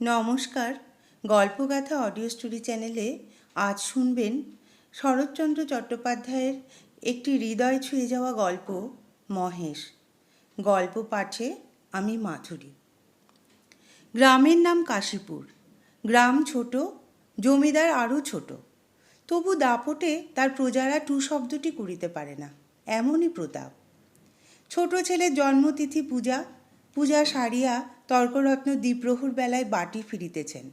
নমস্কার। গল্পগাথা audio story চ্যানেলে আজ শুনবেন শরৎচন্দ্র চট্টোপাধ্যায়ের একটি হৃদয় ছুঁয়ে যাওয়া গল্প মহেশ। গল্প পাঠে আমি মাধুরী। গ্রামের নাম কাশীপুর। গ্রাম ছোট, জমিদার আরও ছোট। তবু দাপটে তার প্রজারা টু শব্দটি করিতে পারে না, এমনই প্রতাপ। ছোট ছেলের জন্মতিথি পূজা সারিয়া তর্করত্ন দ্বিপ্রহর বেলায় বাটি ফিরিতেছেন।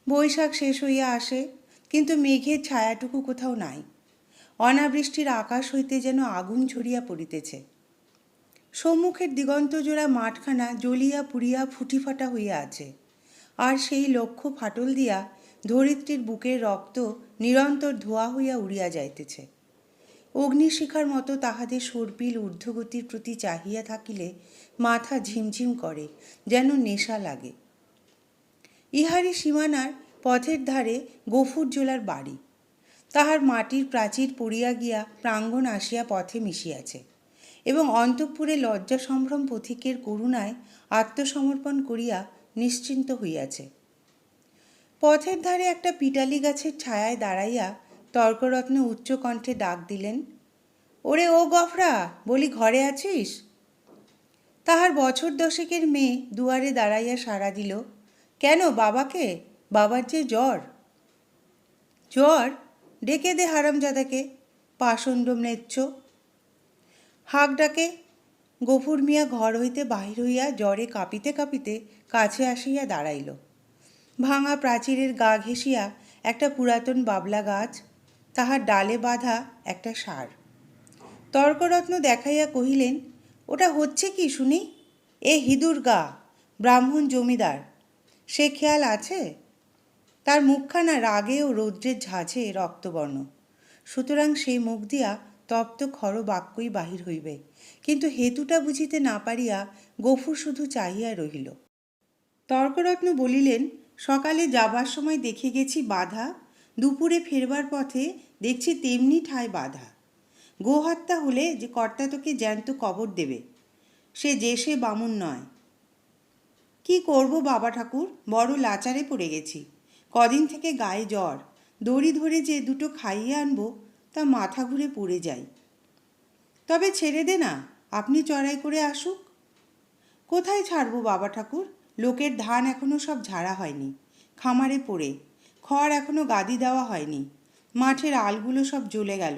বৈশাখ শেষ হইয়া আসে, কিন্তু মেঘের ছায়াটুকু কোথাও নাই। অনাবৃষ্টির আকাশ হইতে যেন আগুন ঝরিয়া পড়িতেছে। সম্মুখের দিগন্তজোড়া মাঠখানা জ্বলিয়া পুড়িয়া ফুটিফাটা হইয়া আছে, আর সেই লক্ষ্য ফাটল দিয়া ধরিত্রীর বুকের রক্ত নিরন্তর ধোয়া হইয়া উড়িয়া যাইতেছে। অগ্নিশিখার মতো তাহাদের সর্পিল ঊর্ধ্বগতির প্রতি চাহিয়া থাকিলে মাথা ঝিমঝিম করে, যেন নেশা লাগে। ইহারই সীমানার পথের ধারে গফুরজোলার বাড়ি। তাহার মাটির প্রাচীর পড়িয়া গিয়া প্রাঙ্গণ আসিয়া পথে মিশিয়াছে, এবং অন্তঃপুরে লজ্জা সম্ভ্রম পথিকের করুণায় আত্মসমর্পণ করিয়া নিশ্চিন্ত হইয়াছে। পথের ধারে একটা পিটালি গাছের ছায়ায় দাঁড়াইয়া তর্করত্ন উচ্চকণ্ঠে ডাক দিলেন, ওরে ও গফরা, বলি ঘরে আছিস? তাহার বছর দশেকের মেয়ে দুয়ারে দাঁড়াইয়া সাড়া দিল, কেন বাবাকে? বাবার যে জ্বর। জ্বর? ডেকে দে হারামজাদাকে, পাষণ্ড ম্লেচ্ছ। হাঁক ডাকে। গফুর মিয়া ঘর হইতে বাহির হইয়া জ্বরে কাঁপিতে কাঁপিতে কাছে আসিয়া দাঁড়াইল। ভাঙা প্রাচীরের গা ঘেঁষিয়া একটা পুরাতন বাবলা গাছ, তাহার ডালে বাঁধা একটা সার। তর্করত্ন দেখাইয়া কহিলেন, ওটা হচ্ছে কি শুনি? এ হিঁদুর গা, ব্রাহ্মণ জমিদার। সে খেয়াল আছে? তার মুখখানা রাগে ও রৌদ্রের ঝাঁঝে রক্তবর্ণ, সুতরাং সেই মুখ দিয়া তপ্ত খর বাক্যই বাহির হইবে। কিন্তু হেতুটা বুঝিতে না পারিয়া গফুর শুধু চাহিয়া রহিল। তর্করত্ন বলিলেন, সকালে যাবার সময় দেখে গেছি বাধা, দুপুরে ফেরবার পথে দেখছি তেমনি ঠায় বাধা। গোহত্যা হলে যে কর্তা তোকে জ্যান্ত কবর দেবে, সে বামুন নয়। কি করব বাবা ঠাকুর, বড় লাচারে পড়ে গেছি। কদিন থেকে গায়ে জ্বর, দড়ি ধরে যে দুটো খাইয়ে আনবো তা মাথা ঘুরে পড়ে যাই। তবে ছেড়ে দে না, আপনি চড়াই করে আসুক। কোথায় ছাড়বো বাবা ঠাকুর? লোকের ধান এখনো সব ঝাড়া হয়নি, খামারে পড়ে। খড় এখনো গাদি দেওয়া হয়নি। মাঠের আলগুলো সব জ্বলে গেল,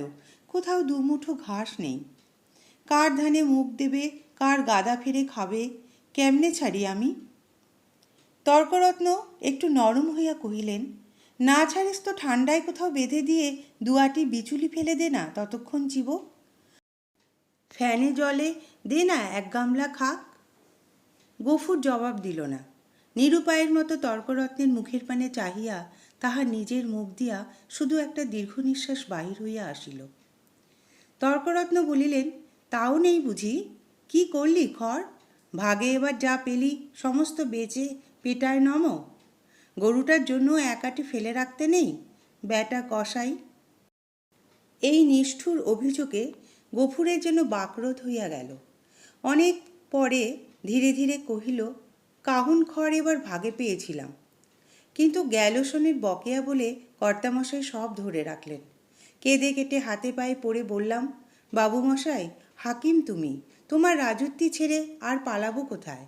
কোথাও দুমুঠো ঘাস নেই। কার ধানে মুখ দেবে, কার গাদা ফেরে খাবে, কেমনে ছাড়ি আমি? তর্করত্ন একটু নরম হইয়া কহিলেন, না ছাড়িস তো ঠান্ডায় কোথাও বেঁধে দিয়ে দুয়াটি বিচুলি ফেলে দে না, ততক্ষণ চিব। ফ্যানে জলে দে না এক গামলা খাক। গফুর জবাব দিল না। নিরুপায়ের মতো তর্করত্নের মুখের পানে চাহিয়া তাহার নিজের মুখ দিয়া শুধু একটা দীর্ঘ নিঃশ্বাস বাহির হইয়া আসিল। তর্করত্ন বলিলেন, তাও নেই বুঝি? কি করলি খড়? ভাগে এবার যা পেলি সমস্ত বেচে পেটায় নম। গরুটার জন্য একাটি ফেলে রাখতে নেই, ব্যাটা কসাই। এই নিষ্ঠুর অভিযোগে গফুরের যেন বাকরোধ হইয়া গেল। অনেক পরে ধীরে ধীরে কহিল, কাহুন খড় এবার ভাগে পেয়েছিলাম, কিন্তু গ্যালোসনের বকেয়া বলে কর্তামশাই সব ধরে রাখলেন। কেঁদে কেটে হাতে পায়ে পড়ে বললাম, বাবুমশাই, হাকিম তুমি, তোমার রাজত্বি ছেড়ে আর পালাবো কোথায়?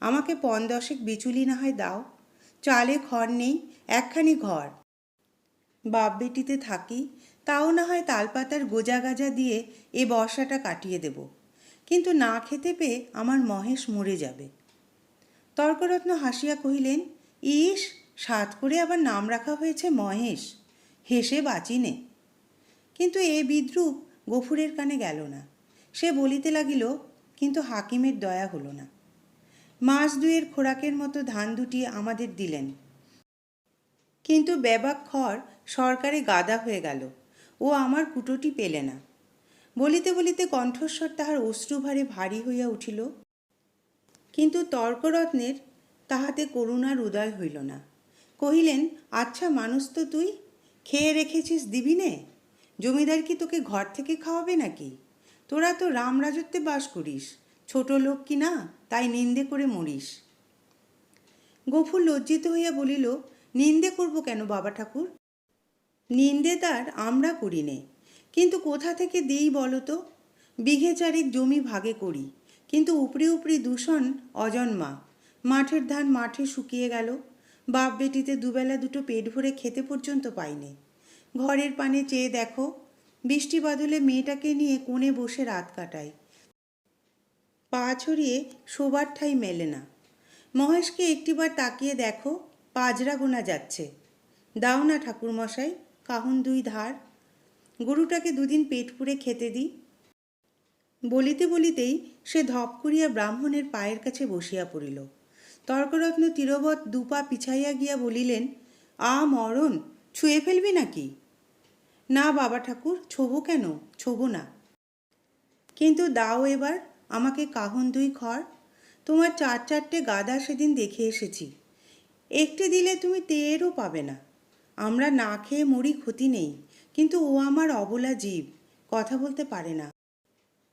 আমাকে ৫-১০ বিচুলি না হয় দাও। চালে খড় নেই, একখানি ঘর, বাপ বেটিতে থাকি, তাও না হয় তালপাতার গোজা গাজা দিয়ে এ বর্ষাটা কাটিয়ে দেব, কিন্তু না খেতে পেয়ে আমার মহেশ মরে যাবে। তর্করত্ন হাসিয়া কহিলেন, ইস, সাত করে আবার নাম রাখা হয়েছে মহেশ, হেসে বাঁচি নে। কিন্তু এ বিদ্রূপ গফুরের কানে গেল না। সে বলিতে লাগিল, কিন্তু হাকিমের দয়া হলো না। মাস দুয়ের খোরাকের মতো ধান দুটি আমাদের দিলেন, কিন্তু বেবাক খড় সরকারে গাদা হয়ে গেল, ও আমার কুটোটি পেলে না। বলিতে বলিতে কণ্ঠস্বর তাহার অশ্রুভারে ভারী হইয়া উঠিল। কিন্তু তর্করত্নের তাহাতে করুণার উদয় হইল না। কহিলেন, আচ্ছা মানুষ তো তুই, খেয়ে রেখেছিস দিবি নে? জমিদার কি তোকে ঘর থেকে খাওয়াবে নাকি? তোরা তো রাম রাজত্বে বাস করিস, ছোট লোক কি না, তাই নিন্দে করে মরিস। গফুর লজ্জিত হইয়া বলিল, নিন্দে করব কেন বাবা ঠাকুর? নিন্দে তার আমরা করি নে, কিন্তু কোথা থেকে দিই বলো তো? বিঘে চারেক জমি ভাগে করি, কিন্তু উপরি উপরি দূষণ অজন্মা। মাঠের ধান মাঠে শুকিয়ে গেল, বাপ বেটিতে দুবেলা দুটো পেট ভরে খেতে পর্যন্ত পাইনি। ঘরের পানে চেয়ে দেখো, বৃষ্টি বাদলে মেয়েটাকে নিয়ে কোণে বসে রাত কাটাই, পা ছড়িয়ে শোবার ঠাঁই মেলে না। মহেশকে একটিবার তাকিয়ে দেখো, পাজরা গোনা যাচ্ছে। দাও না ঠাকুরমশাই, কাহন দুই ধার, গরুটাকে দুদিন পেট পুড়ে খেতে দিই। বলিতে বলিতেই সে ধপ করিয়া ব্রাহ্মণের পায়ের কাছে বসিয়া পড়িল। তর্করত্ন তীরবৎ দুপা পিছাইয়া গিয়া বলিলেন, মরণ, ছুঁয়ে ফেলবি নাকি? না বাবা ঠাকুর, ছোবো কেন, ছোবো না। কিন্তু দাও এবার আমাকে কাহন দুই খড়। তোমার চারটে গাদা সেদিন দেখে এসেছি, একটি দিলে তুমি টেরও পাবে না। আমরা না খেয়ে মরি, ক্ষতি নেই, কিন্তু ও আমার অবলা জীব, কথা বলতে পারে না,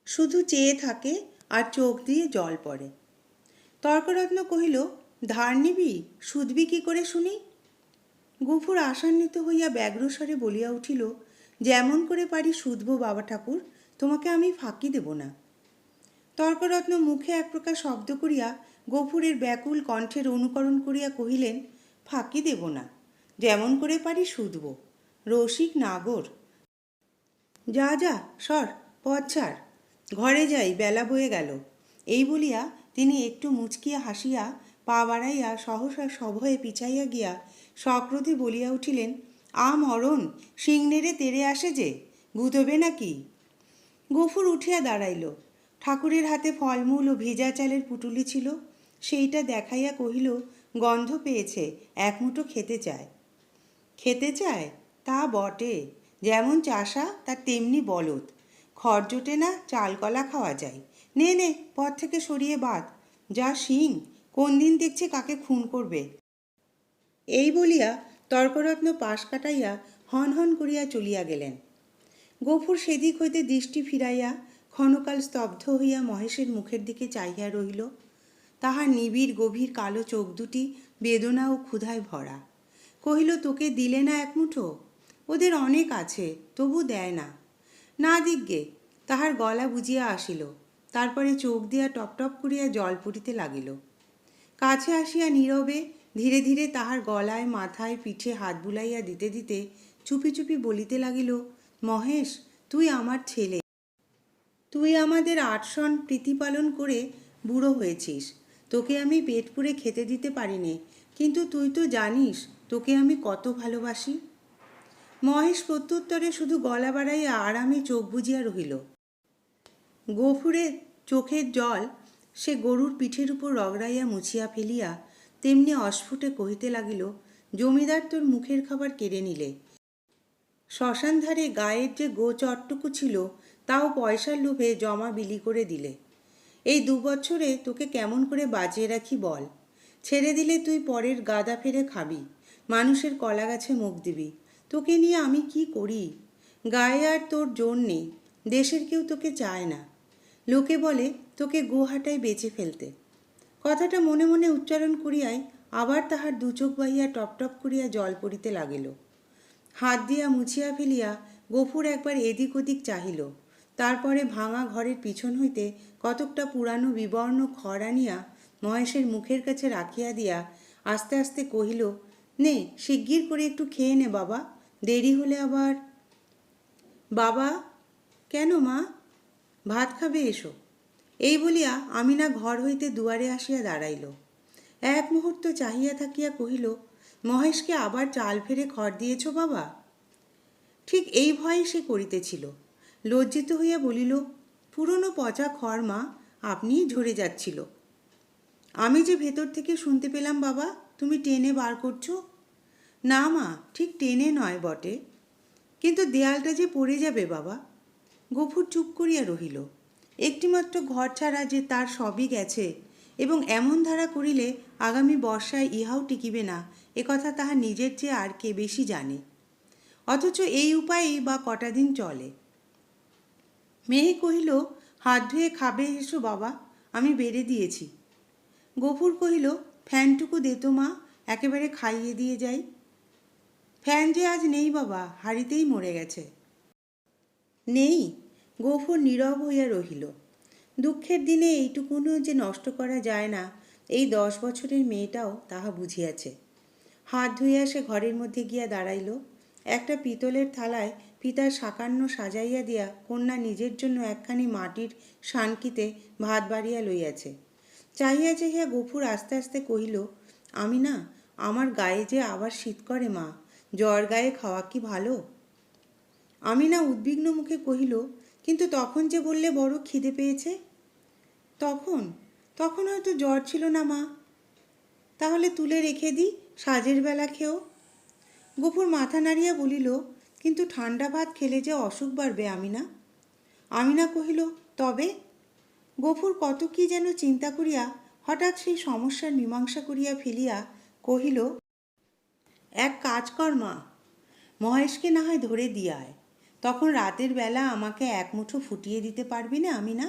শুধু চেয়ে থাকে আর চোখ দিয়ে জল পড়ে। তর্করত্ন কহিল, ধার নিবি, শুধবি কি করে শুনি? গফুর আশান্বিত হইয়া ব্যগ্রস্বরে বলিয়া উঠিল, যেমন করে পারি শুধব বাবা ঠাকুর, তোমাকে আমি ফাঁকি দেব না। তর্করত্ন মুখে এক প্রকার শব্দ করিয়া গফুরের ব্যাকুল কণ্ঠের অনুকরণ করিয়া কহিলেন, ফাঁকি দেব না, যেমন করে পারি শুধব। রসিক নাগর, যা যা সর, পথ ছাড়, ঘরে যাই, বেলা বয়ে গেল। এই বলিয়া তিনি একটু মুচকিয়া হাসিয়া পা বাড়াইয়া সহসা সভয়ে পিছাইয়া গিয়া সক্রোধে বলিয়া উঠিলেন, মরণ, সিংনেরে তেড়ে আসে যে, গুতবে নাকি? গফুর উঠিয়া দাঁড়াইল। ঠাকুরের হাতে ফলমূল ও ভেজা চালের পুটুলি ছিল, সেইটা দেখাইয়া কহিল, গন্ধ পেয়েছে, এক মুঠো খেতে চায়। খেতে চায়? তা বটে, যেমন চাষা তার তেমনি বলদ, খড় জোটে না, চালকলা খাওয়া যায়। নে নে, পথ থেকে সরিয়ে বাদ, যা সিং, কোন দিন দেখছে কাকে খুন করবে। এই বলিয়া তর্করত্ন পাশ কাটাইয়া হন হন করিয়া চলিয়া গেলেন। গফুর সেদিক হইতে দৃষ্টি ফিরাইয়া ক্ষণকাল স্তব্ধ হইয়া মহেশের মুখের দিকে চাহিয়া রহিল। তাহার নিবিড় গভীর কালো চোখ দুটি বেদনা ও ক্ষুধায় ভরা। কহিল, তোকে দিলে না এক মুঠো? ওদের অনেক আছে, তবু দেয় না। না দিগ্গে, তাহার গলা বুঝিয়া আসিল, তারপরে চোখ দিয়া টপ টপ করিয়া জল পড়িতে লাগিল। কাছে আসিয়া নীরবে ধীরে ধীরে তাহার গলায়, মাথায়, পিঠে হাত বুলাইয়া দিতে দিতে চুপি চুপি বলিতে লাগিল, মহেশ, তুই আমার ছেলে, তুই আমাদের 8 সন প্রীতিপালন করে বুড়ো হয়েছিস, তোকে আমি পেট পুড়ে খেতে দিতে পারিনে, কিন্তু তুই তো জানিস তোকে আমি কত ভালোবাসি। মহেশ প্রত্যুত্তরে শুধু গলা বাড়াইয়া আরামে চোখ বুজিয়া রহিল। গফুরের চোখের জল সে গরুর পিঠের উপর রগড়াইয়া মুছিয়া ফেলিয়া তেমনি অস্ফুটে কহিতে লাগিল, জমিদার তোর মুখের খাবার কেড়ে নিলে। শ্মশান ধারে গায়ের যে গোচরটুকু ছিল তাও পয়সার লোভে জমা বিলি করে দিলে। এই 2 বছরে তোকে কেমন করে বাঁচিয়ে রাখি বল? ছেড়ে দিলে তুই পরের গাদা ফেরে খাবি, মানুষের কলা গাছে মুখ দিবি। তোকে নিয়ে আমি কি করি? গায়ে আর তোর জোর নেই, দেশের কেউ তোকে চায় না। লোকে বলে তোকে গোহাটায় বেচে ফেলতে। কথাটা মনে মনে উচ্চারণ করিয়াই আবার তাহার 2 চোখ বাহিয়া টপ টপ করিয়া জল পড়িতে লাগিল। হাত দিয়া মুছিয়া ফেলিয়া গফুর একবার এদিক ওদিক চাহিল, তারপরে ভাঙা ঘরের পিছন হইতে কতকটা পুরানো বিবর্ণ খড় আনিয়া মহেশের মুখের কাছে রাখিয়া দিয়া আস্তে আস্তে কহিল, নে শিগগির করে একটু খেয়ে নে বাবা, দেরি হলে আবার। বাবা? কেন মা? ভাত খাবে, এসো। এই বলিয়া আমিনা ঘর হইতে দুয়ারে আসিয়া দাঁড়াইল। এক মুহূর্ত চাহিয়া থাকিয়া কহিল, মহেশকে আবার চাল ফেরে খড় দিয়েছ বাবা? ঠিক এই ভয়ে সে করিতেছিল। লজ্জিত হইয়া বলিল, পুরনো পচা খড় মা, আপনিই ঝরে যাচ্ছিল। আমি যে ভেতর থেকে শুনতে পেলাম বাবা, তুমি টেনে বার করছো। না মা, ঠিক টেনে নয় বটে, কিন্তু দেয়ালটা যে পড়ে যাবে বাবা। গফুর চুপ করিয়া রহিল। একটিমাত্র ঘর ছাড়া যে তার সবই গেছে, এবং এমন ধারা করিলে আগামী বর্ষায় ইহাও টিকিবে না, একথা তাহার নিজের চেয়ে আর কে বেশি জানে। অথচ এই উপায়েই বা কটা দিন চলে। মেয়ে কহিল, হাত ধুয়ে খাবে, এসো বাবা, আমি বেড়ে দিয়েছি। গফুর কহিল, ফ্যানটুকু দে তো মা, একেবারে খাইয়ে দিয়ে যাই। ফ্যান যে আজ নেই বাবা, হাড়িতেই মরে গেছে। নেই? গফুর নীরব হইয়া রহিল। দুঃখের দিনে এইটুকুনও যে নষ্ট করা যায় না, এই 10 বছরের মেয়েটাও তাহা বুঝিয়াছে। হাত ধুইয়া সে ঘরের মধ্যে গিয়া দাঁড়াইল। একটা পিতলের থালায় পিতার সাকান্ন সাজাইয়া দিয়া কন্যা নিজের জন্য একখানি মাটির শানকিতে ভাত বাড়িয়া লইয়াছে। চাহিয়া চাহিয়া গফুর আস্তে আস্তে কহিল, আমি না, আমার গায়ে যে আবার শীত করে মা, জ্বর গায়ে খাওয়া কি ভালো? আমি না উদ্বিগ্ন মুখে কহিল, কিন্তু তখন যে বললে বড় খিদে পেয়েছে। তখন তখন হয়তো জ্বর ছিল না মা। তাহলে তুলে রেখে দিই, সাজের বেলা খেও। গফুর মাথা নাড়িয়া বলিল, কিন্তু ঠান্ডা ভাত খেলে যে অসুখ বাড়বে আমিনা। আমিনা কহিল, তবে? গফুর কত কি যেন চিন্তা করিয়া হঠাৎ সেই সমস্যার মীমাংসা করিয়া ফেলিয়া কহিল, এক কাজ কর মা, মহেশকে না হয় ধরে দিয়ে আয়। তখন রাতের বেলা আমাকে এক মুঠো ফুটিয়ে দিতে পারবি না আমিনা?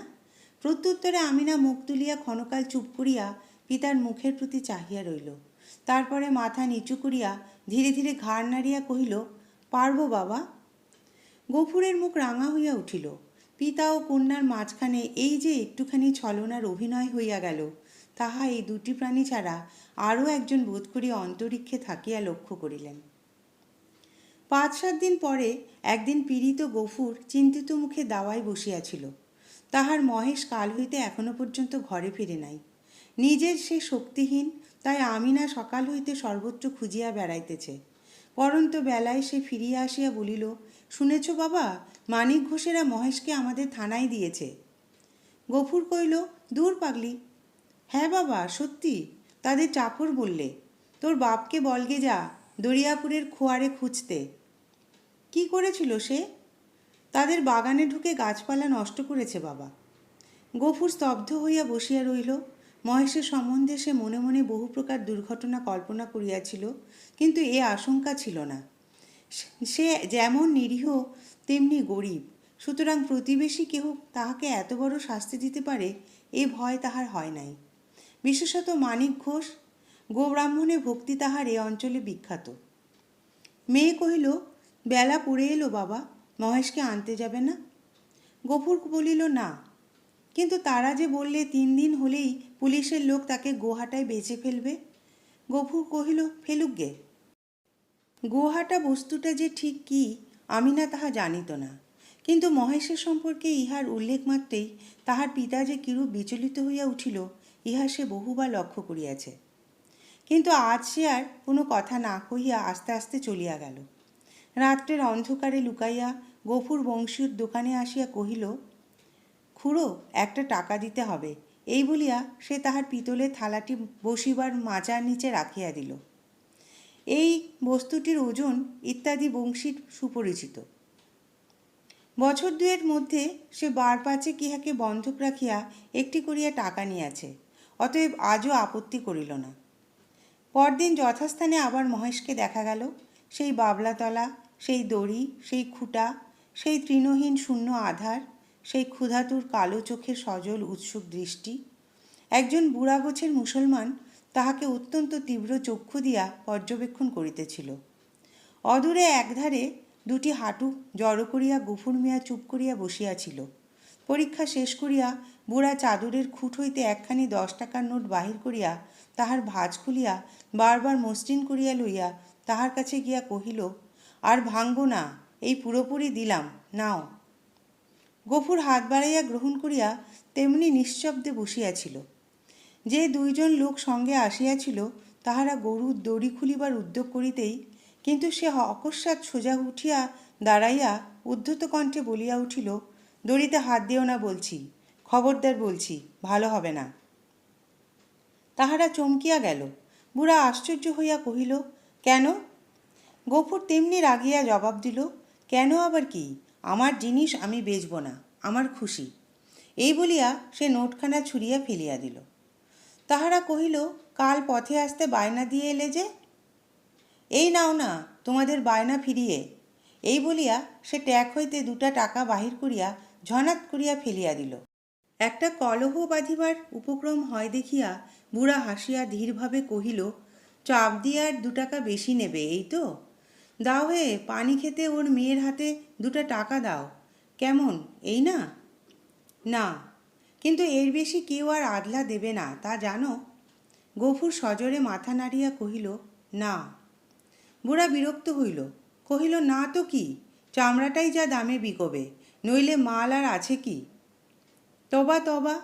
প্রত্যুত্তরে আমিনা মুখ তুলিয়া ক্ষণকাল চুপ করিয়া পিতার মুখের প্রতি চাহিয়া রইল। তারপরে মাথা নিচু করিয়া ধীরে ধীরে ঘাড় নাড়িয়া কহিল, পারব বাবা। গফুরের মুখ রাঙা হইয়া উঠিল। পিতা ও কন্যার মাঝখানে এই যে একটুখানি ছলনার অভিনয় হইয়া গেল, তাহা এই দুটি প্রাণী ছাড়া আরও একজন বোধ করিয়া অন্তরিক্ষে থাকিয়া লক্ষ্য করিলেন। 5-7 দিন পরে একদিন পীড়িত গফুর চিন্তিত মুখে দাওয়ায় বসিয়াছিল। তাহার মহেশ কাল হইতে এখনো পর্যন্ত ঘরে ফিরে নাই। নিজের সে শক্তিহীন, তাই আমিনা সকাল হইতে সর্বত্র খুঁজিয়া বেড়াইতেছে। পরন্ত বেলায় সে ফিরিয়া আসিয়া বলিল, শুনেছ বাবা, মানিক ঘোষেরা মহেশকে আমাদের থানায় দিয়েছে। গফুর কইল, দূর পাগলি। হ্যাঁ বাবা, সত্যি, তাদের চাকর বললে। তোর বাপকে বলগে যা, দরিয়াপুরের খোয়ারে খুঁজতে। কি করেছিল সে? তাদের বাগানে ঢুকে গাছপালা নষ্ট করেছে বাবা। গফুর স্তব্ধ হইয়া বসিয়া রইল। মহেশের সম্বন্ধে সে মনে মনে বহু প্রকার দুর্ঘটনা কল্পনা করিয়াছিল, কিন্তু এ আশঙ্কা ছিল না। সে যেমন নিরীহ তেমনি গরিব, সুতরাং প্রতিবেশী কেহ তাহাকে এত বড় শাস্তি দিতে পারে এ ভয় তাহার হয় নাই। বিশেষত মানিক ঘোষ, গোব্রাহ্মণে ভক্তি তাহার এ অঞ্চলে বিখ্যাত। মেয়ে কহিল, বেলা পড়ে এলো বাবা, মহেশকে আনতে যাবে না? গফুর বলিল, না। কিন্তু তারা যে বললে 3 দিন হলেই পুলিশের লোক তাকে গোহাটায় বেচে ফেলবে। গফুর কহিল, ফেলুক গে। গোহাটা বস্তুটা যে ঠিক কি আমি না তাহা জানিত না, কিন্তু মহেশের সম্পর্কে ইহার উল্লেখ মাত্রেই তাহার পিতা যে কিরূপ বিচলিত হইয়া উঠিল, ইহা সে বহুবার লক্ষ্য করিয়াছে। কিন্তু আজ সে আর কোনো কথা না কহিয়া আস্তে আস্তে চলিয়া গেল। রাত্রের অন্ধকারে লুকাইয়া গফুর বংশীর দোকানে আসিয়া কহিল, খুড়ো, একটা টাকা দিতে হবে। এই বলিয়া সে তাহার পিতলের থালাটি বসিবার মাচার নিচে রাখিয়া দিল। এই বস্তুটির ওজন ইত্যাদি বংশীর সুপরিচিত। বছর 2-এর মধ্যে সে 4-5 ইহাকে বন্ধক রাখিয়া একটি করিয়া টাকা নিয়াছে, অতএব আজও আপত্তি করিল না। পরদিন যথাস্থানে আবার মহেশকে দেখা গেল। সেই বাবলাতলা, সেই দড়ি, সেই খুঁটা, সেই তৃণহীন শূন্য আধার, সেই ক্ষুধাতুর কালো চোখের সজল উৎসুক দৃষ্টি। একজন বুড়া গোছের মুসলমান তাহাকে অত্যন্ত তীব্র চক্ষু দিয়া পর্যবেক্ষণ করিতেছিল। অদূরে একধারে 2টি হাঁটু জড়ো করিয়া গফুর মিয়া চুপ করিয়া বসিয়াছিল। পরীক্ষা শেষ করিয়া বুড়া চাদরের খুঁট হইতে একখানি 10 টাকার নোট বাহির করিয়া তাহার ভাঁজ খুলিয়া বারবার মসৃণ করিয়া লইয়া তাহার কাছে গিয়া কহিল, আর ভাঙব না, এই পুরোপুরি দিলাম, নাও। গফুর হাত বাড়াইয়া গ্রহণ করিয়া তেমনি নিঃশব্দে বসিয়াছিল। যে 2 জন লোক সঙ্গে আসিয়াছিল তাহারা গরুর দড়ি খুলিবার উদ্যোগ করিতেই, কিন্তু সে অকস্মাৎ সোজা উঠিয়া দাঁড়াইয়া উদ্ধত কণ্ঠে বলিয়া উঠিল, দড়িতে হাত দিও না বলছি, খবরদার বলছি, ভালো হবে না। তাহারা চমকিয়া গেল। বুড়া আশ্চর্য হইয়া কহিল, কেন? গফুর তেমনি রাগিয়া জবাব দিল, কেন আবার কি? আমার জিনিস আমি বেচব না, আমার খুশি। এই বলিয়া সে নোটখানা ছুঁড়িয়া ফেলিয়া দিল। তাহারা কহিল, কাল পথে আসতে বায়না দিয়ে এলে যে? এই নাও না তোমাদের বায়না ফিরিয়ে। এই বলিয়া সে ট্যাক হইতে 2টা টাকা বাহির করিয়া ঝনাত করিয়া ফেলিয়া দিল। একটা কলহ বাঁধিবার উপক্রম হয় দেখিয়া বুড়া হাসিয়া ধীরভাবে কহিল, চাপ দিয়ে আর 2 টাকা বেশি নেবে, এই তো? দাও হে, পানি খেতে ওর মেয়ের হাতে 2 টাকা দাও। কেমন, এই না? না, কিন্তু এর বেশি কেউ আর আধলা দেবে না, তা জানো? গফুর সজোরে মাথা নাড়িয়া কহিল, না। বুড়া বিরক্ত হইল, কহিল, না তো কি, চামড়াটাই যা দামে বিকোবে, নইলে মাল আর আছে কি? তবা তবা।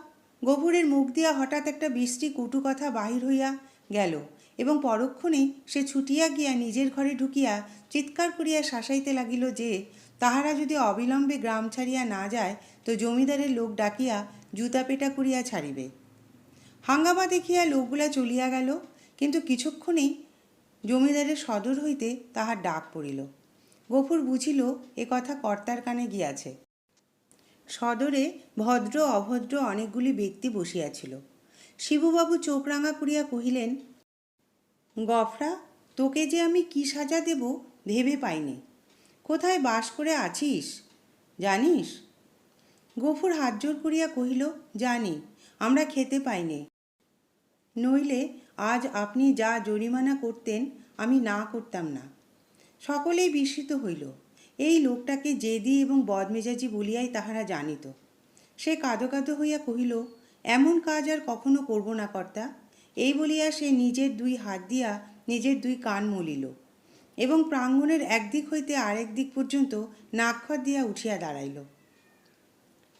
গফুরের মুখ দিয়া হঠাৎ একটা বিশ্রী কটু কথা বাহির হইয়া গেল এবং পরক্ষণেই সে ছুটিয়া গিয়া নিজের ঘরে ঢুকিয়া চিৎকার করিয়া শাসাইতে লাগিল যে তাহারা যদি অবিলম্বে গ্রাম ছাড়িয়া না যায় তো জমিদারের লোক ডাকিয়া জুতা পেটা করিয়া ছাড়িবে। হাঙ্গামা দেখিয়া লোকগুলা চলিয়া গেল, কিন্তু কিছুক্ষণেই জমিদারের সদর হইতে তাহার ডাক পড়িল। গফুর বুঝিল এ কথা কর্তার কানে গিয়াছে। সদরে ভদ্র অভদ্র অনেকগুলি ব্যক্তি বসিয়াছিল। শিবুবাবু চোখ রাঙা করিয়া কহিলেন, গফরা, তোকে যে আমি কি সাজা দেব ভেবে পাইনি। কোথায় বাস করে আছিস জানিস? গফুর হাত জোর করিয়া কহিল, জানি, আমরা খেতে পাইনি, নইলে আজ আপনি যা জরিমানা করতেন আমি না করতাম না। সকলেই বিস্মিত হইল। এই লোকটাকে জেদি এবং বদমেজাজি বলিয়াই তাহারা জানিত। সে কাঁদো কাঁদো হইয়া কহিল, এমন কাজ আর কখনো করব না কর্তা। এই বলিয়া সে নিজের 2 হাত দিয়া নিজের 2 কান মলিল এবং প্রাঙ্গণের একদিক হইতে আরেক দিক পর্যন্ত নাকখত দিয়া উঠিয়া দাঁড়াইল।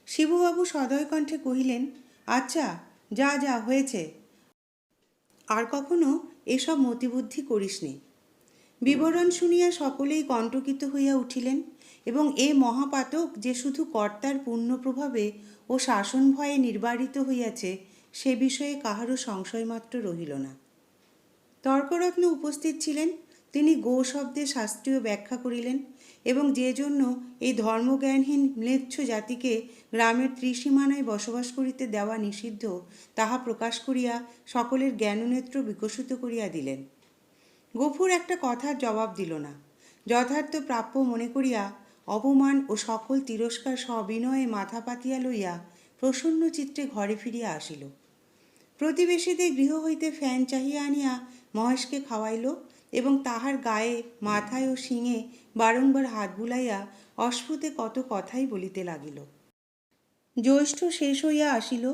শিবুবাবু সদয় কণ্ঠে কহিলেন, আচ্ছা, যা যা হয়েছে, আর কখনো এসব মতিবুদ্ধি করিসনি। বিবরণ শুনিয়া সকলেই কণ্টকিত হইয়া উঠিলেন এবং এ মহাপাতক যে শুধু কর্তার পূর্ণ প্রভাবে ও শাসন ভয়ে নির্বারিত হইয়াছে সে বিষয়ে কাহারও সংশয়মাত্র রহিল না। তর্করত্ন উপস্থিত ছিলেন। তিনি গো শব্দে শাস্ত্রীয় ব্যাখ্যা করিলেন এবং যে জন্য এই ধর্মজ্ঞানহীন ম্লেচ্ছ জাতিকে গ্রামের ত্রিসীমানায় বসবাস করিতে দেওয়া নিষিদ্ধ তাহা প্রকাশ করিয়া সকলের জ্ঞাননেত্র বিকশিত করিয়া দিলেন। গফুর একটা কথার জবাব দিল না। যথার্থ প্রাপ্য মনে করিয়া অপমান ও সকল তিরস্কার সবিনয়ে মাথা পাতিয়া লইয়া প্রসন্ন চিত্তে ঘরে ফিরিয়া আসিল। প্রতিবেশীদের গৃহ হইতে ফ্যান চাহিয়া আনিয়া মহেশকে খাওয়াইল এবং তাহার গায়ে, মাথায় ও শিঙে বারংবার হাত বুলাইয়া অস্ফুটে কত কথাই বলিতে লাগিল। জ্যৈষ্ঠ শেষ হইয়া আসিল।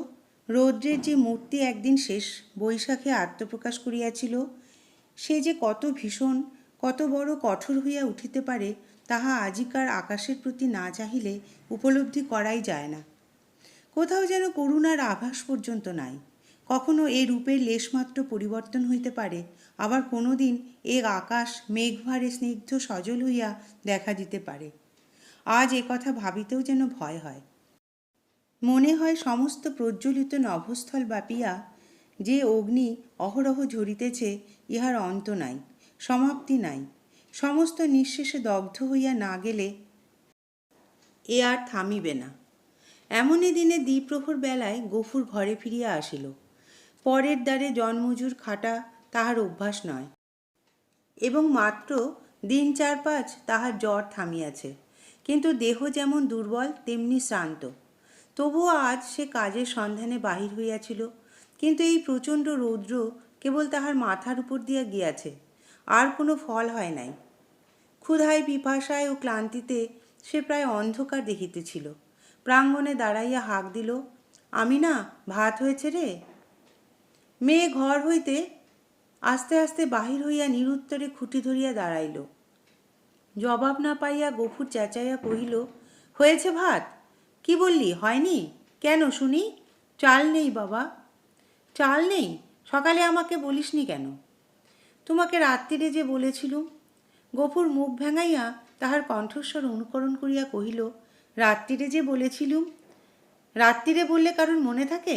রৌদ্রের যে মূর্তি একদিন শেষ বৈশাখে আত্মপ্রকাশ করিয়াছিল সে যে কত ভীষণ, কত বড় কঠোর হইয়া উঠিতে পারে তাহা আজিকার আকাশের প্রতি না চাহিলে উপলব্ধি করাই যায় না। কোথাও যেন করুণার আভাস পর্যন্ত নাই। কখনো এ রূপের লেশমাত্র পরিবর্তন হইতে পারে, আবার কোনো দিন এ আকাশ মেঘভারে স্নিগ্ধ সজল হইয়া দেখা দিতে পারে। আজ এ কথা ভাবিতেও যেন ভয় হয়। মনে হয় সমস্ত প্রজ্বলিত নভস্থল ব্যাপিয়া যে অগ্নি অহরহ ঝরিতেছে ইহার অন্ত নাই, সমাপ্তি নাই। সমস্ত নিঃশেষে দগ্ধ হইয়া না গেলে এ আর থামিবে না। এমনই দিনে দ্বিপ্রহর বেলায় গফুর ঘরে ফিরিয়া আসিল। পরের দ্বারে জনমজুর খাটা তাহার অভ্যাস নয় এবং মাত্র দিন 4-5 তাহার জ্বর থামিয়াছে, কিন্তু দেহ যেমন দুর্বল তেমনি শ্রান্ত। তবুও আজ সে কাজের সন্ধানে বাহির হইয়াছিল, কিন্তু এই প্রচণ্ড রৌদ্র কেবল তাহার মাথার উপর দিয়া গিয়াছে, আর কোনো ফল হয় নাই। ক্ষুধায়, পিপাসায় ও ক্লান্তিতে সে প্রায় অন্ধকার দেখিতেছিল। প্রাঙ্গণে দাঁড়াইয়া হাঁক দিল, আমি না, ভাত হয়েছে রে। মেয়ে ঘর হইতে আস্তে আস্তে বাহির হইয়া নিরুত্তরে খুঁটি ধরিয়া দাঁড়াইল। জবাব না পাইয়া গফুর চেঁচাইয়া কহিল, হয়েছে ভাত? কি বললি, হয়নি? কেন শুনি? চাল নেই বাবা। চাল নেই? সকালে আমাকে বলিসনি কেন? তোমাকে রাত্রিরে যে বলেছিলুম। গফুর মুখ ভেঙাইয়া তাহার কণ্ঠস্বর অনুকরণ করিয়া কহিল, রাত্রিরে যে বলেছিলুম? রাত্রিরে বললে কারণ মনে থাকে?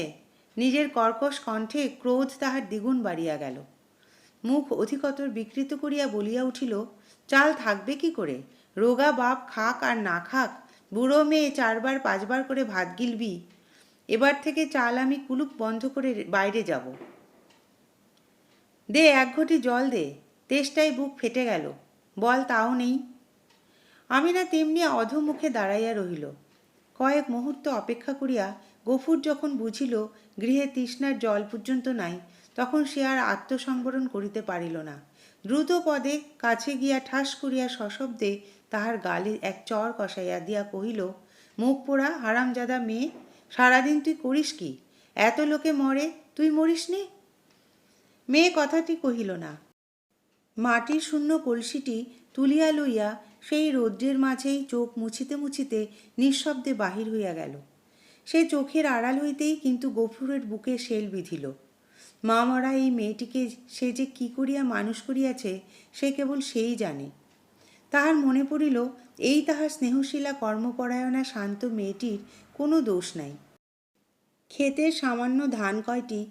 নিজের কর্কশ কণ্ঠে ক্রোধ তাহার দ্বিগুণ বাড়িয়া গেল। মুখ অধিকতর বিকৃত করিয়া বলিয়া উঠিল, চাল থাকবে কি করে? রোগা বাপ খাক আর না খাক, বুড়ো মেয়ে 4-5 করে ভাত গিলবি। এবার থেকে চাল আমি কুলুপ বন্ধ করে বাইরে যাব। দে 1 ঘটি জল দে, তেষ্টায় বুক ফেটে গেল। বল তাও নেই। আমি না তেমনি অধোমুখে দাঁড়াইয়া রহিল। কয়েক মুহূর্ত অপেক্ষা করিয়া গফুর যখন বুঝিল গৃহে তৃষ্ণার জল পর্যন্ত নাই, তখন সে আর আত্মসংবরণ করিতে পারিল না। দ্রুত পদে কাছে গিয়া ঠাস করিয়া সশব্দে তাহার গালে এক চর কষাইয়া দিয়া কহিল, মুখ পোড়া হারামজাদা মেয়ে, সারাদিন তুই করিস কি? এত লোকে মরে, তুই মরিস নি? মেয়ে কথাটি কহিল না। মাটির শূন্য কলসিটি তুলিয়া লইয়া সেই রৌদ্রের মাঝেই চোখ মুছিতে মুছিতে নিঃশব্দে বাহির হইয়া গেল। সে চোখের আড়াল হইতেই কিন্তু গফুরের বুকে শেল বিঁধিল। মা মরা এই মেয়েটিকে সে যে কি করিয়া মানুষ করিয়াছে সে কেবল সেই জানে। তাহার মনে পড়িল, এই তাহার স্নেহশীলা কর্মপরায়ণা শান্ত মেয়েটির কোনো দোষ নাই। ক্ষেতের সামান্য ধান কয়টি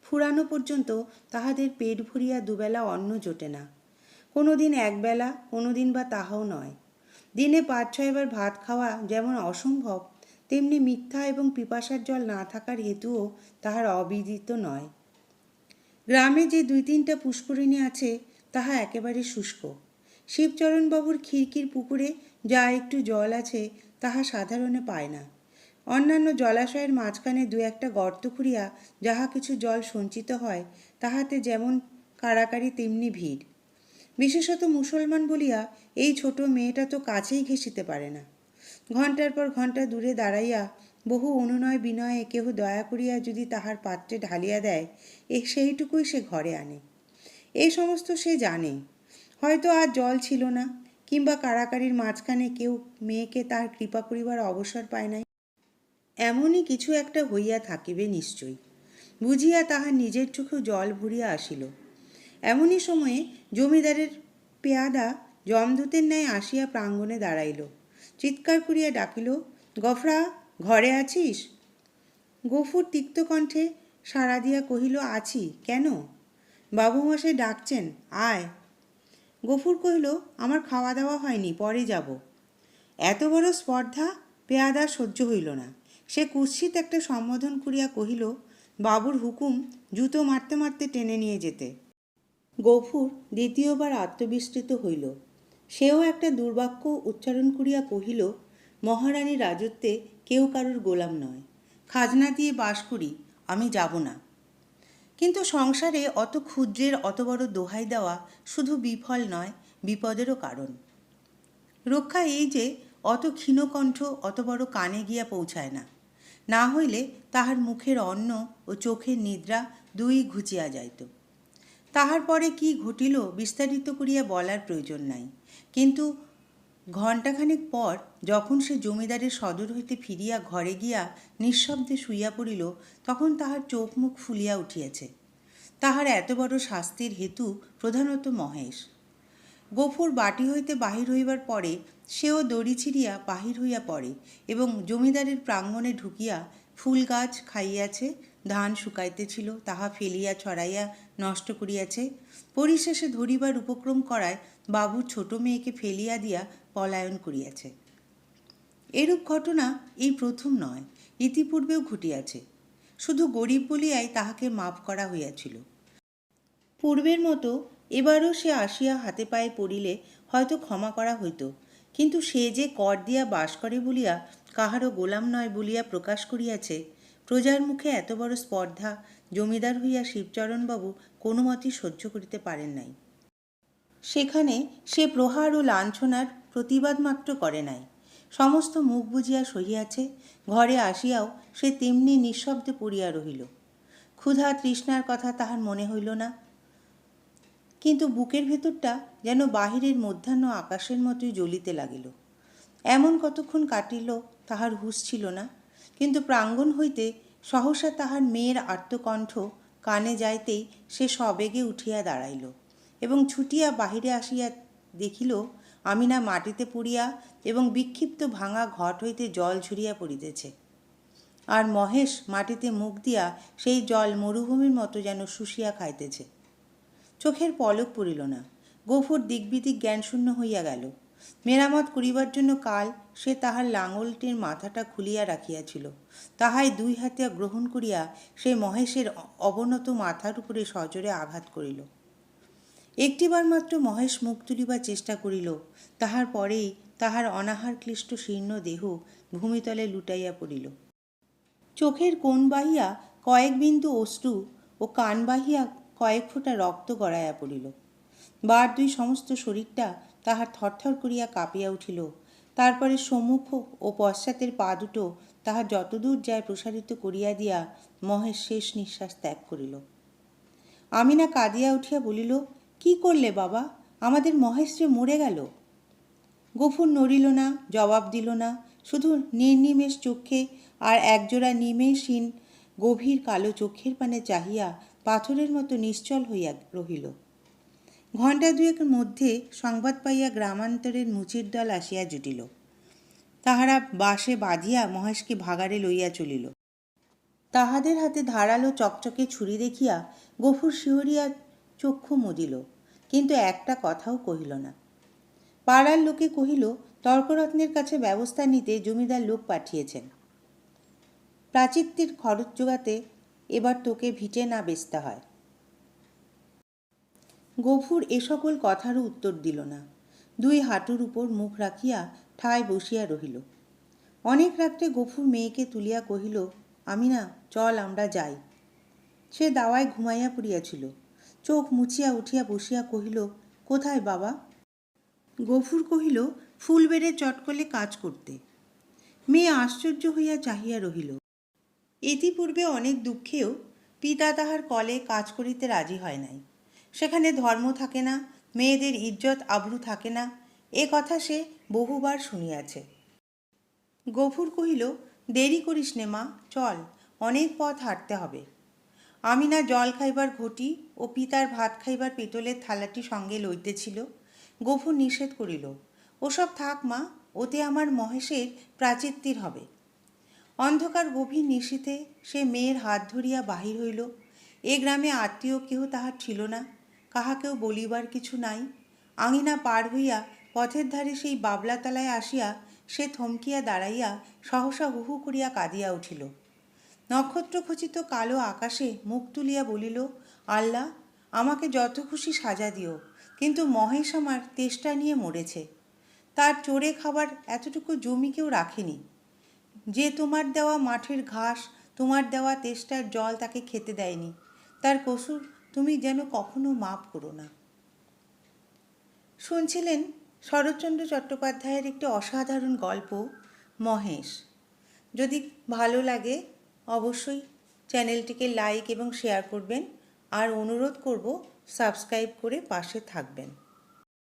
ফুরানো পর্যন্ত তাহাদের পেট ভরিয়া দুবেলা অন্ন জোটে না। কোনো দিন একবেলা, কোনো দিন বা তাহাও নয়। দিনে ৫-৬ বার ভাত খাওয়া যেমন অসম্ভব, তেমনি মিথ্যা এবং পিপাসার জল না থাকার হেতুও তাহার অবিদিত নয়। গ্রামে যে ২-৩টা পুষ্করিণী আছে তাহা একেবারে শুষ্ক। শিবচরণবাবুর খিড়কির পুকুরে যা একটু জল আছে তাহা সাধারণে পায় না। অন্যান্য জলাশয়ের মাঝখানে ২-১টা গর্ত খুঁড়িয়া যাহা কিছু জল সঞ্চিত হয় তাহাতে যেমন কাড়াকাড়ি তেমনি ভিড়। বিশেষত মুসলমান বলিয়া এই ছোট মেয়েটা তো কাছেই ঘেঁষিতে পারে না। ঘণ্টার পর ঘণ্টা দূরে দাঁড়াইয়া বহু অনুনয় বিনয়ে কেহ দয়া করিয়া যদি তাহার পাত্রে ঢালিয়া দেয়, সেইটুকুই সে ঘরে আনে। এই সমস্ত সে জানে। হয়তো আর জল ছিল না, কিংবা কাড়াকাড়ির মাঝখানে কেউ মেয়েকে তার কৃপা করিবার অবসর পায় নাই। এমনই কিছু একটা হইয়া থাকিবে নিশ্চয়ই, বুঝিয়া তাহার নিজের চোখেও জল ভরিয়া আসিল। এমনই সময়ে জমিদারের পেয়াদা যমদূতের ন্যায় আসিয়া প্রাঙ্গণে দাঁড়াইল। চিৎকার করিয়া ডাকিল, গফরা, ঘরে আছিস? গফুর তিক্ত কণ্ঠে সাড়া দিয়া কহিল, আছি। কেন? বাবুমশাই ডাকছেন, আয়। গফুর কহিল, আমার খাওয়া দাওয়া হয়নি, পরে যাব। এত বড় স্পর্ধা পেয়াদা সহ্য হইল না। সে কুৎসিত একটা সম্বোধন করিয়া কহিল, বাবুর হুকুম, জুতো মারতে মারতে টেনে নিয়ে যেতে। গফুর দ্বিতীয়বার আত্মবিস্মৃত হইল। সেও একটা দুর্বাক্য উচ্চারণ করিয়া কহিল, মহারানীর রাজত্বে কেউ কারুর গোলাম নয়। খাজনা দিয়ে বাস করি, আমি যাব না। কিন্তু সংসারে অত ক্ষুদ্রের অত বড় দোহাই দেওয়া শুধু বিফল নয়, বিপদেরও কারণ। রক্ষা এই যে অত ক্ষীণকণ্ঠ অত বড় কানে গিয়া পৌঁছায় না। না হইলে তাহার মুখের অন্ন ও চোখের নিদ্রা দুই ঘুচিয়া যাইত। তাহার পরে কি ঘটিল বিস্তারিত করিয়া বলার প্রয়োজন নাই। কিন্তু ঘণ্টাখানেক পর যখন সে জমিদারের সদর হইতে ফিরিয়া ঘরে গিয়া নিঃশব্দে শুইয়া পড়িল, তখন তাহার চোখ মুখ ফুলিয়া উঠিয়াছে। তাহার এত বড় শাস্তির হেতু প্রধানত মহেশ। গফুর বাটি হইতে বাহির হইবার পরে সেও দড়ি ছিঁড়িয়া বাহির হইয়া পড়ে এবং জমিদারের প্রাঙ্গণে ঢুকিয়া ফুল গাছ খাইয়াছে, ধান শুকাইতেছিল তাহা ফেলিয়া ছড়াইয়া নষ্ট করিয়াছে, পরিশেষে ধরিবার উপক্রম করায় বাবুর ছোট মেয়েকে ফেলিয়া দিয়া পলায়ন করিয়াছে। এরূপ ঘটনা এই প্রথম নয়, ইতিপূর্বেও ঘটিয়াছে। শুধু গরিব বলিয়াই তাহাকে মাফ করা হইয়াছিল। পূর্বের মতো এবারও সে আসিয়া হাতে পায়ে পড়িলে হয়তো ক্ষমা করা হইত, কিন্তু সে যে কর দিয়া বাস করে বলিয়া কাহারও গোলাম নয় বলিয়া প্রকাশ করিয়াছে, প্রজার মুখে এত বড় স্পর্ধা জমিদার হইয়া শিবচরণবাবু কোনো মতেই সহ্য করিতে পারেন নাই। সেখানে সে প্রহার ও লাঞ্ছনার প্রতিবাদ মাত্র করে নাই, সমস্ত মুখ বুজিয়া সহিয়াছে। ঘরে আসিয়াও সে তেমনি নিঃশব্দে পড়িয়া রহিল। ক্ষুধা তৃষ্ণার কথা তাহার মনে হইল না, কিন্তু বুকের ভেতরটা যেন বাহিরের মধ্যাহ্ন আকাশের মতোই জ্বলিতে লাগিল। এমন কতক্ষণ কাটিল তাহার হুঁশ ছিল না, কিন্তু প্রাঙ্গণ হইতে সহসা তাহার মেয়ের আর্তকণ্ঠ কানে যাইতেই সে সবেগে উঠিয়া দাঁড়াইল এবং ছুটিয়া বাহিরে আসিয়া দেখিল আমিনা মাটিতে পড়িয়া এবং বিক্ষিপ্ত ভাঙা ঘট হইতে জল ঝরিয়া পড়িতেছে, আর মহেশ মাটিতে মুখ দিয়া সেই জল মরুভূমির মতো যেন শুষিয়া খাইতেছে। চোখের পলক পড়িল না। গফুর দিকবিদিক জ্ঞানশূন্য হইয়া গেল। মেরামত করিবার জন্য কাল সে তাহার লাঙলটির মাথাটা খুলিয়া রাখিয়াছিল, তাহাই ২ হাতে গ্রহণ করিয়া সে মহেশের অবনত মাথার উপরে সজোরে আঘাত করিল। একটিবার মাত্র মহেশ মুখ তুলিবার চেষ্টা করিল, তাহার পরেই তাহার অনাহার ক্লিষ্ট শীর্ণ দেহ ভূমিতলে লুটাইয়া পড়িল। চোখের কোণ বাহিয়া কয়েক বিন্দু অশ্রু ও কান বাহিয়া কয়েক ফোঁটা রক্ত গড়াইয়া পড়িল। বার দুই সমস্ত শরীরটা তাহার থরথর করিয়া কাঁপিয়া উঠিল। তারপরে সম্মুখ ও পশ্চাতের পা দুটো তাহার যতদূর যায় প্রসারিত করিয়া দিয়া মহেশ শেষ নিঃশ্বাস ত্যাগ করিল। আমিনা কাঁদিয়া উঠিয়া বলিল, কি করলে বাবা? আমাদের মহেশ যে মরে গেল। গফুর নড়িল না, জবাব দিল না, শুধু নির্নিমেষ চক্ষে আর একজোড়া নিমেষহীন গভীর কালো চক্ষের পানে চাহিয়া পাথরের মতো নিশ্চল হইয়া রহিল। ঘণ্টা দুয়েকের মধ্যে সংবাদ পাইয়া গ্রামান্তরের মুচির দল আসিয়া জুটিল। তাহারা বাসে বাঁধিয়া মহেশকে ভাগাড়ে লইয়া চলিল। তাহাদের হাতে ধারালো চকচকে ছুরি দেখিয়া গফুর শিহরিয়া চক্ষু মুদিল, কিন্তু একটা কথাও কহিল না। পাড়ার লোকে কহিল, তর্করত্নের কাছে ব্যবস্থা নিতে জমিদার লোক পাঠিয়েছেন। প্রাচিত্যের খরচ জোগাতে এবার তোকে ভিটে না বেচতে হয়। গফুর এ সকল কথারও উত্তর দিল না। দুই হাঁটুর উপর মুখ রাখিয়া ঠায় বসিয়া রহিল। অনেক রাত্রে গফুর মেয়েকে তুলিয়া কহিল, আমিনা, চল আমরা যাই। সে দাওয়ায় ঘুমাইয়া পড়িয়াছিল। চোখ মুছিয়া উঠিয়া বসিয়া কহিল, কোথায় বাবা? গফুর কহিল, ফুলবেড়ে চটকলে কাজ করতে। মেয়ে আশ্চর্য হইয়া চাহিয়া রহিল। ইতিপূর্বে অনেক দুঃখেও পিতা তাহার কলে কাজ করিতে রাজি হয় নাই। সেখানে ধর্ম থাকে না, মেয়েদের ইজ্জত আবরু থাকে না, এ কথা সে বহুবার শুনিয়াছে। গফুর কহিল, দেরি করিস নে মা, চল, অনেক পথ হাঁটতে হবে। আমিনা জল খাইবার ঘটি ও পিতার ভাত খাইবার পিতলের থালাটি সঙ্গে লইতেছিল। গফুর নিষেধ করিল, ওসব থাক মা, ওতে আমার মহেশের প্রাচিত্তির হবে। অন্ধকার গভীর নিশীথে সে মেয়ের হাত ধরিয়া বাহির হইল। এ গ্রামে আত্মীয় কেহ তাহার ছিল না, কাহাকেও বলিবার কিছু নাই। আঙিনা পার হইয়া পথের ধারে সেই বাবলাতলায় আসিয়া সে থমকিয়া দাঁড়াইয়া সহসা হুহু করিয়া কাঁদিয়া উঠিল। নক্ষত্রখচিত কালো আকাশে মুখ তুলিয়া বলিল, আল্লাহ, আমাকে যত খুশি সাজা দিও, কিন্তু মহেশ আমার তেষ্টা নিয়ে মরেছে। তার চড়ে খাবার এতটুকু জমি কেউ রাখেনি। যে তোমার দেওয়া মাঠের ঘাস, তোমার দেওয়া তেষ্টার জল তাকে খেতে দেয়নি, তার কসুর তুমি যেন কখনো মাপ করো না। শুনছিলেন শরৎচন্দ্র চট্টোপাধ্যায়ের একটি অসাধারণ গল্প মহেশ। যদি ভালো লাগে অবশ্যই চ্যানেলটিকে লাইক এবং শেয়ার করবেন, আর অনুরোধ করব সাবস্ক্রাইব করে পাশে থাকবেন।